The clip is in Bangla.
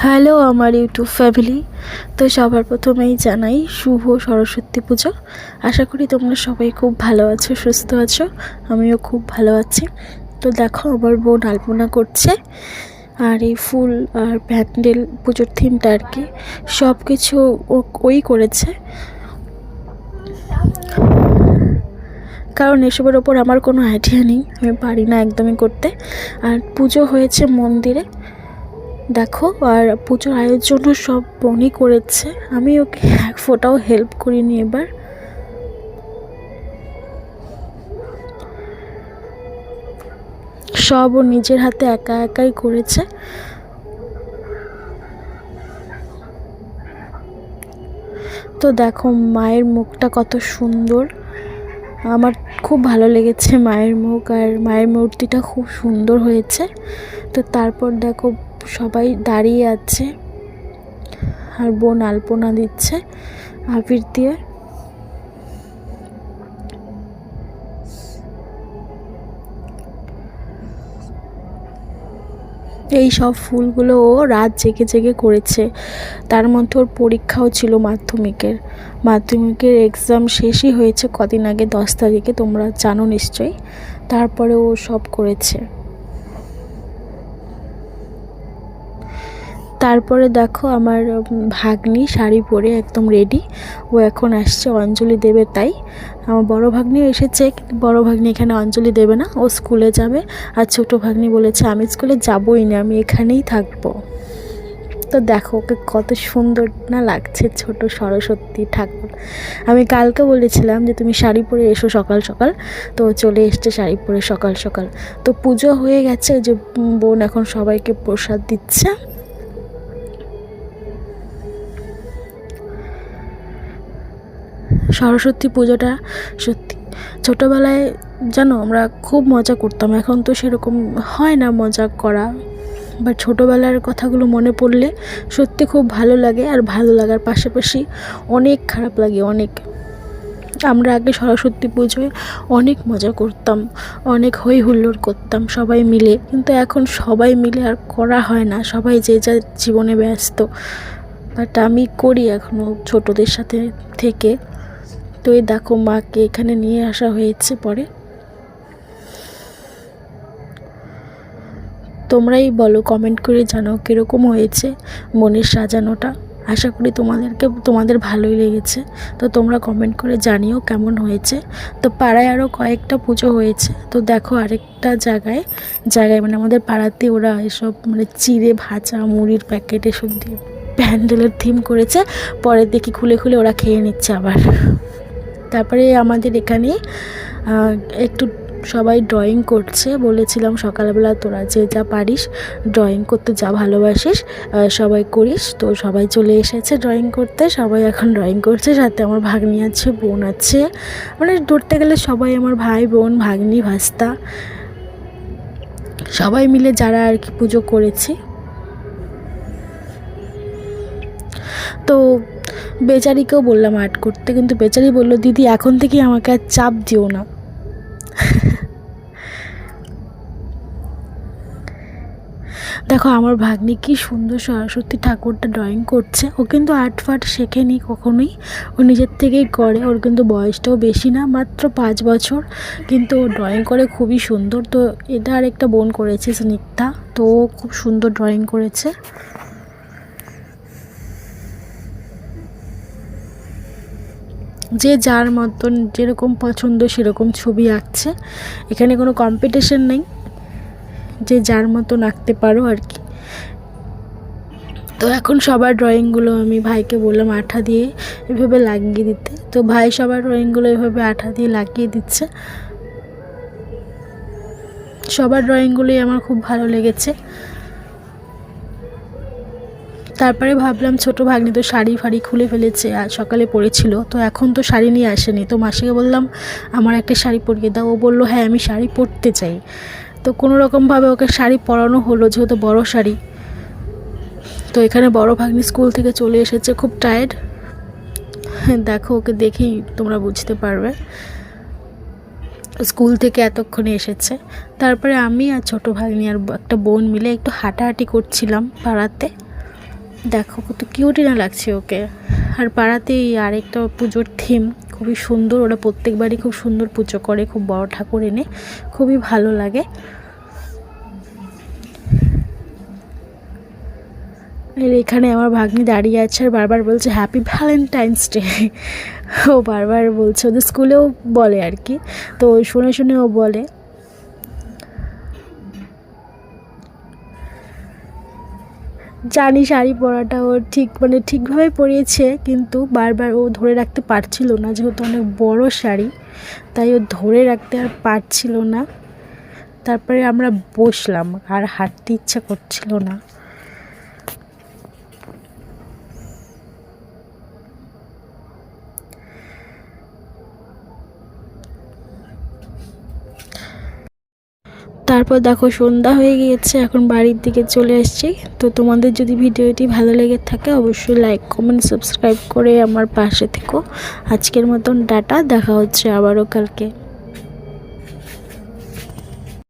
হ্যালো আমার ইউটিউব ফ্যামিলি। তো সবার প্রথমেই জানাই শুভ সরস্বতী পুজো। আশা করি তোমরা সবাই খুব ভালো আছো, সুস্থ আছো। আমিও খুব ভালো আছি। তো দেখো আমার বোন আলপনা করছে, আর এই ফুল আর প্যান্ডেল পুজোর থিমটা আর কি সব কিছু ওই করেছে, কারণ এসবের ওপর আমার কোনো আইডিয়া নেই, আমি পারি না একদমই করতে। আর পুজো হয়েছে মন্দিরে দেখো, আর পুজোর আয়োজনও সব বোনই করেছে, আমি ওকে এক ফোঁটাও হেল্প করিনি। এবার সব ও নিজের হাতে একা একাই করেছে। তো দেখো মায়ের মুখটা কত সুন্দর, আমার খুব ভালো লেগেছে মায়ের মুখ, আর মায়ের মূর্তিটা খুব সুন্দর হয়েছে। তো তারপর দেখো সবাই দাঁড়িয়ে আছে, আর বোন আলপনা দিচ্ছে আবির দিয়ে। এই সব ফুলগুলো ও রাত জেগে জেগে করেছে। তার মধ্যে ওর পরীক্ষাও ছিল মাধ্যমিকের এক্সাম শেষই হয়েছে কদিন আগে, 10 তারিখে, তোমরা জানো নিশ্চয়ই। তারপরে ও সব করেছে। তারপরে দেখো আমার ভাগ্নি শাড়ি পরে একদম রেডি, ও এখন আসছে অঞ্জলি দেবে। তাই আমার বড় ভাগ্নি এসেছে, বড় ভাগ্নি এখানে অঞ্জলি দেবে না, ও স্কুলে যাবে। আর ছোট ভাগ্নি বলেছে আমি স্কুলে যাবই না, আমি এখানেই থাকবো। তো দেখো ওকে কত সুন্দর না লাগছে, ছোট সরস্বতী ঠাকুর। আমি কালকে বলেছিলাম যে তুমি শাড়ি পরে এসো সকাল সকাল, তো চলে এসছে শাড়ি পরে সকাল সকাল। তো পুজো হয়ে গেছে, যে বোন এখন সবাইকে প্রসাদ দিচ্ছে। সরস্বতী পুজোটা সত্যি ছোটোবেলায় জানো আমরা খুব মজা করতাম, এখন তো সেরকম হয় না মজা করা। বাট ছোটোবেলার কথাগুলো মনে পড়লে সত্যি খুব ভালো লাগে, আর ভালো লাগার পাশাপাশি অনেক খারাপ লাগে। আমরা আগে সরস্বতী পুজোয় অনেক মজা করতাম, অনেক হই হুল্লোড় করতাম সবাই মিলে, কিন্তু এখন সবাই মিলে আর করা হয় না, সবাই যে যার জীবনে ব্যস্ত। বাট আমি করি এখনও ছোটদের সাথে থেকে। তো এই দেখো মাকে এখানে নিয়ে আসা হয়েছে পরে। তোমরাই বলো, কমেন্ট করে জানাও কীরকম হয়েছে মনের সাজানোটা। আশা করি তোমাদের ভালোই লেগেছে। তো তোমরা কমেন্ট করে জানিও কেমন হয়েছে। তো পাড়ায় আরও কয়েকটা পুজো হয়েছে। তো দেখো আরেকটা জায়গায় মানে আমাদের পাড়াতে ওরা এসব মানে চিড়ে ভাজা মুড়ির প্যাকেট এসব দিয়ে প্যান্ডেলের থিম করেছে, পরে দেখি খুলে খুলে ওরা খেয়ে নিচ্ছে আবার। তারপরে আমাদের এখানে একটু সবাই ড্রয়িং করছে, বলেছিলাম সকালবেলা তোরা যে যা পারিস ড্রয়িং করতে, যা ভালোবাসিস সবাই করিস। তো সবাই চলে এসেছে ড্রয়িং করতে, সবাই এখন ড্রয়িং করছে। সাথে আমার ভাগ্নি আছে, বোন আছে, মানে ধরতে গেলে সবাই আমার ভাই বোন ভাগ্নি ভাস্তা সবাই মিলে যারা আর কি পুজো করেছি। তো বেচারিকেও বললাম আর্ট করতে, কিন্তু বেচারি বললো দিদি এখন থেকে আমাকে আর চাপ দিও না। দেখো আমার ভাগ্নি কি সুন্দর সরস্বতী ঠাকুরটা ড্রয়িং করছে। ও কিন্তু আর্ট ফার্ট শেখেনি কখনোই, ও নিজের থেকেই করে। ওর কিন্তু বয়সটাও বেশি না, মাত্র 5 বছর, কিন্তু ও ড্রয়িং করে খুবই সুন্দর। তো এটা আরেকটা বোন করেছে স্নিগ্ধা, তো ও খুব সুন্দর ড্রয়িং করেছে। যে যার মতন যেরকম পছন্দ সেরকম ছবি আঁকছে, এখানে কোনো কম্পিটিশন নেই, যে যার মতন আঁকতে পারো আর কি। তো এখন সবার ড্রয়িংগুলো আমি ভাইকে বললাম আঠা দিয়ে এভাবে লাগিয়ে দিতে। তো ভাই সবার ড্রয়িংগুলো এভাবে আঠা দিয়ে লাগিয়ে দিচ্ছে। সবার ড্রয়িংগুলোই আমার খুব ভালো লেগেছে। তারপরে ভাবলাম ছোটো ভাগ্নি তো শাড়ি ফাড়ি খুলে ফেলেছে, আর সকালে পরেছিল, তো এখন তো শাড়ি নিয়ে আসেনি। তো মাসিকে বললাম আমার একটা শাড়ি পরিয়ে দাও। ও বললো হ্যাঁ আমি শাড়ি পরতে চাই। তো কোনো রকমভাবে ওকে শাড়ি পরানো হলো, যেহেতু বড় শাড়ি। তো এখানে বড় ভাগ্নি স্কুল থেকে চলে এসেছে, খুব টায়ার্ড। দেখো ওকে দেখেই তোমরা বুঝতে পারবে, স্কুল থেকে এতক্ষণে এসেছে। তারপরে আমি আর ছোটো ভাগ্নি আর একটা বোন মিলে একটু হাঁটাহাঁটি করছিলাম পাড়াতে। দেখো কত কিউটই না লাগছে ওকে। আর পাড়াতেই আরেকটা পুজোর থিম খুবই সুন্দর, ওরা প্রত্যেকবারই খুব সুন্দর পুজো করে, খুব বড় ঠাকুর এনে, খুবই ভালো লাগে। আর এখানে আমার ভাগ্নি দাঁড়িয়ে আছে আর বারবার বলছে হ্যাপি ভ্যালেন্টাইন্স ডে। ও বারবার বলছে, ওদের স্কুলেও বলে আর কি, তো শুনে শুনে ও বলে। জানি শাড়ি পরাটা ওর ঠিকভাবে পরিয়েছে, কিন্তু বারবার ও ধরে রাখতে পারছিল না, যেহেতু অনেক বড় শাড়ি, তাই ও ধরে রাখতে আর পারছিল না। তারপরে আমরা বসলাম, আর হাঁটতে ইচ্ছা করছিল না। তারপর দেখো সন্ধ্যা হয়ে গিয়েছে, এখন বাড়ির দিকে চলে এসেছি। তো তোমাদের যদি ভিডিওটি ভালো লেগে থাকে অবশ্যই লাইক কমেন্ট সাবস্ক্রাইব করে আমার পাশে থেকো। আজকের মতন টাটা, দেখা হচ্ছে আবারও কালকে।